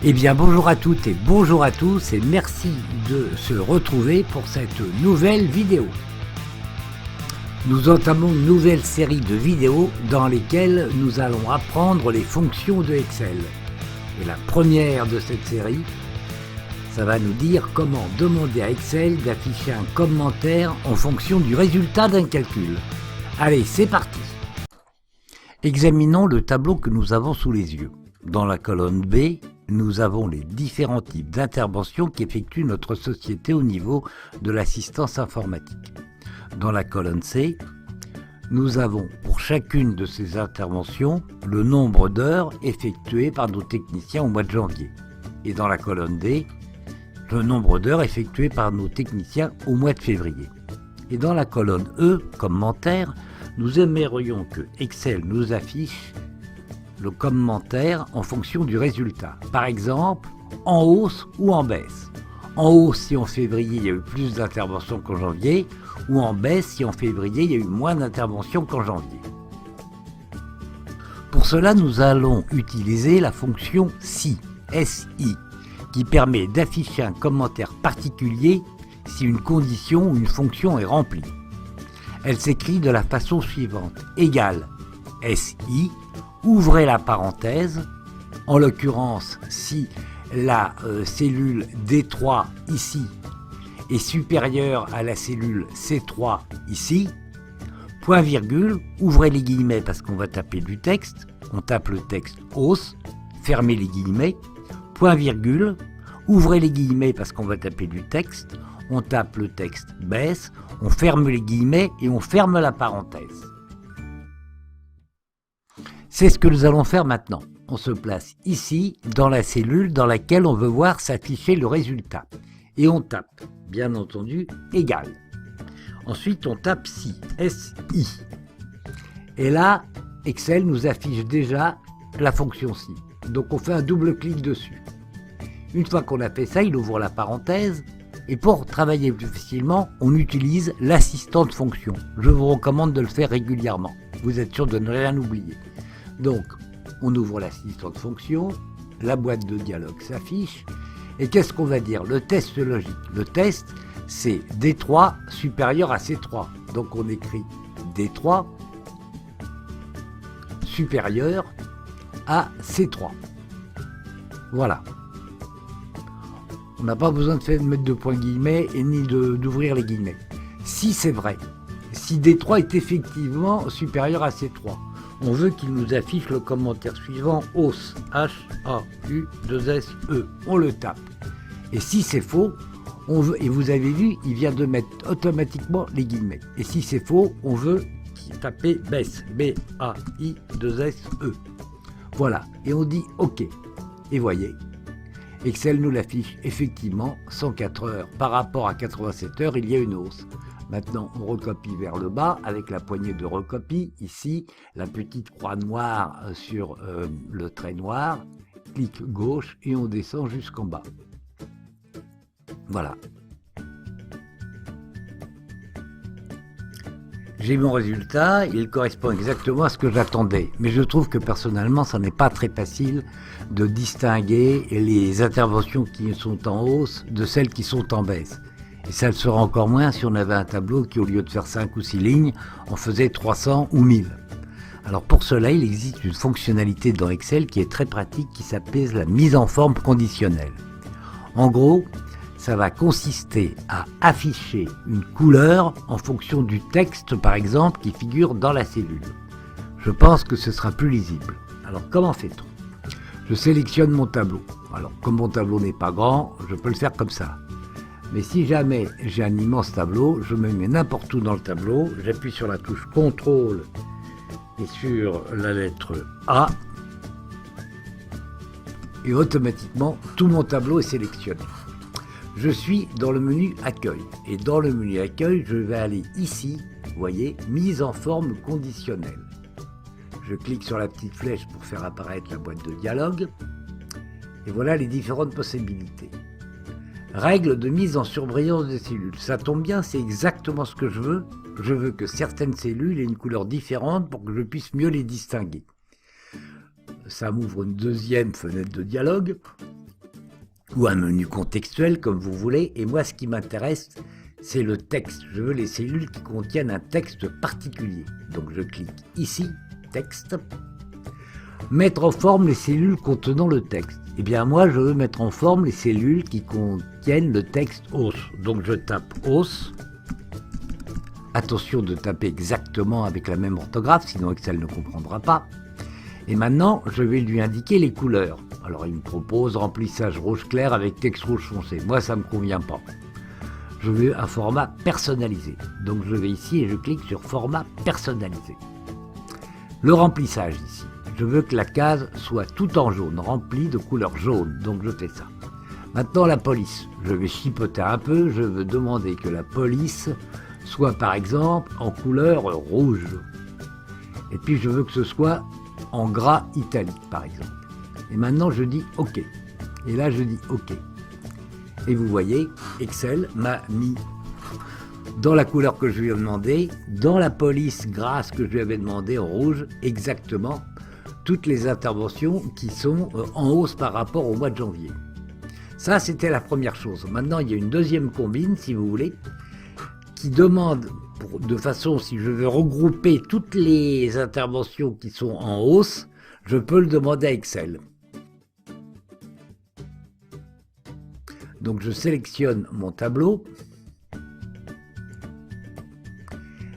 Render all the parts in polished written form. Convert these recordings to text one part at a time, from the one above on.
Eh bien bonjour à toutes et bonjour à tous et merci de se retrouver pour cette nouvelle vidéo. Nous entamons une nouvelle série de vidéos dans lesquelles nous allons apprendre les fonctions de Excel. Et la première de cette série, ça va nous dire comment demander à Excel d'afficher un commentaire en fonction du résultat d'un calcul. Allez, c'est parti. Examinons le tableau que nous avons sous les yeux. Dans la colonne B, nous avons les différents types d'interventions qu'effectue notre société au niveau de l'assistance informatique. Dans la colonne C, nous avons pour chacune de ces interventions le nombre d'heures effectuées par nos techniciens au mois de janvier. Et dans la colonne D, le nombre d'heures effectuées par nos techniciens au mois de février. Et dans la colonne E, commentaire, nous aimerions que Excel nous affiche le commentaire en fonction du résultat. Par exemple, en hausse ou en baisse. En hausse si en février il y a eu plus d'interventions qu'en janvier, ou en baisse si en février il y a eu moins d'interventions qu'en janvier. Pour cela, nous allons utiliser la fonction SI, SI, qui permet d'afficher un commentaire particulier si une condition ou une fonction est remplie. Elle s'écrit de la façon suivante, égale SI, ouvrez la parenthèse, en l'occurrence si la cellule D3 ici est supérieure à la cellule C3 ici, point virgule, ouvrez les guillemets parce qu'on va taper du texte, on tape le texte hausse, fermez les guillemets, point virgule, ouvrez les guillemets parce qu'on va taper du texte, on tape le texte baisse, on ferme les guillemets et on ferme la parenthèse. C'est ce que nous allons faire maintenant. On se place ici, dans la cellule dans laquelle on veut voir s'afficher le résultat. Et on tape, bien entendu, égal. Ensuite, on tape SI, SI. Et là, Excel nous affiche déjà la fonction SI. Donc on fait un double clic dessus. Une fois qu'on a fait ça, il ouvre la parenthèse. Et pour travailler plus facilement, on utilise l'assistant de fonction. Je vous recommande de le faire régulièrement. Vous êtes sûr de ne rien oublier. Donc, on ouvre l'assistant de fonction, la boîte de dialogue s'affiche, et qu'est-ce qu'on va dire? Le test logique. Le test, c'est D3 supérieur à C3. Donc on écrit D3 supérieur à C3. Voilà. On n'a pas besoin de mettre de points guillemets et ni d'ouvrir les guillemets. Si c'est vrai, si D3 est effectivement supérieur à C3, on veut qu'il nous affiche le commentaire suivant, hausse, H-A-U-2-S-E. On le tape. Et si c'est faux, on veut, et vous avez vu, il vient de mettre automatiquement les guillemets. Et si c'est faux, on veut taper baisse, B-A-I-2-S-E. Voilà. Et on dit OK. Et voyez, Excel nous l'affiche effectivement 104 heures. Par rapport à 87 heures, il y a une hausse. Maintenant, on recopie vers le bas avec la poignée de recopie. Ici, la petite croix noire sur le trait noir. Clic gauche et on descend jusqu'en bas. Voilà. J'ai mon résultat, il correspond exactement à ce que j'attendais. Mais je trouve que personnellement, ça n'est pas très facile de distinguer les interventions qui sont en hausse de celles qui sont en baisse. Et ça le sera encore moins si on avait un tableau qui, au lieu de faire 5 ou 6 lignes, en faisait 300 ou 1000. Alors pour cela, il existe une fonctionnalité dans Excel qui est très pratique, qui s'appelle la mise en forme conditionnelle. En gros, ça va consister à afficher une couleur en fonction du texte, par exemple, qui figure dans la cellule. Je pense que ce sera plus lisible. Alors comment fait-on? Je sélectionne mon tableau. Alors comme mon tableau n'est pas grand, je peux le faire comme ça. Mais si jamais j'ai un immense tableau, je me mets n'importe où dans le tableau, j'appuie sur la touche CTRL et sur la lettre A, et automatiquement, tout mon tableau est sélectionné. Je suis dans le menu Accueil, et dans le menu Accueil, je vais aller ici, vous voyez, mise en forme conditionnelle. Je clique sur la petite flèche pour faire apparaître la boîte de dialogue, et voilà les différentes possibilités. Règle de mise en surbrillance des cellules. Ça tombe bien, c'est exactement ce que je veux. Je veux que certaines cellules aient une couleur différente pour que je puisse mieux les distinguer. Ça m'ouvre une deuxième fenêtre de dialogue. ou un menu contextuel comme vous voulez. Et moi, ce qui m'intéresse, c'est le texte. Je veux les cellules qui contiennent un texte particulier. Donc je clique ici, texte. Mettre en forme les cellules contenant le texte. Eh bien moi, je veux mettre en forme les cellules qui contiennent le texte os. Donc je tape os. Attention de taper exactement avec la même orthographe, sinon Excel ne comprendra pas. Et maintenant, je vais lui indiquer les couleurs. Alors il me propose remplissage rouge clair avec texte rouge foncé. Moi, ça ne me convient pas. Je veux un format personnalisé. Donc je vais ici et je clique sur format personnalisé. Le remplissage ici. Je veux que la case soit tout en jaune, remplie de couleur jaune. Donc je fais ça. Maintenant la police. Je vais chipoter un peu. Je veux demander que la police soit par exemple en couleur rouge. Et puis je veux que ce soit en gras italique par exemple. Et maintenant je dis OK. Et là je dis OK. Et vous voyez, Excel m'a mis dans la couleur que je lui ai demandé, dans la police grasse que je lui avais demandé en rouge, exactement toutes les interventions qui sont en hausse par rapport au mois de janvier. Ça, c'était la première chose. Maintenant, il y a une deuxième combine, si vous voulez, qui demande, de façon, si je veux regrouper toutes les interventions qui sont en hausse, je peux le demander à Excel. Donc je sélectionne mon tableau.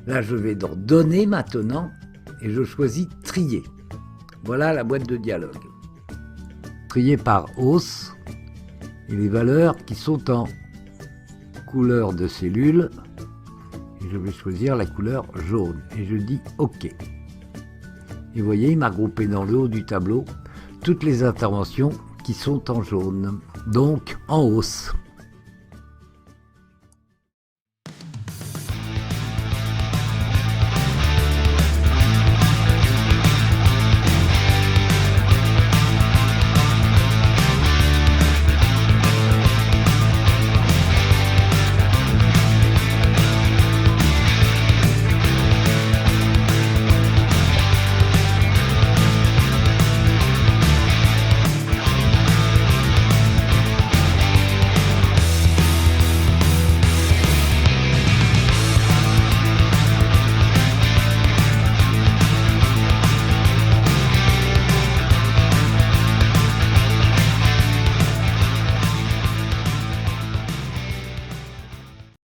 Là, je vais dans Données maintenant et je choisis Trier. Voilà la boîte de dialogue. Trier par hausse et les valeurs qui sont en couleur de cellule. Et je vais choisir la couleur jaune et je dis OK. Et vous voyez, il m'a groupé dans le haut du tableau toutes les interventions qui sont en jaune, donc en hausse.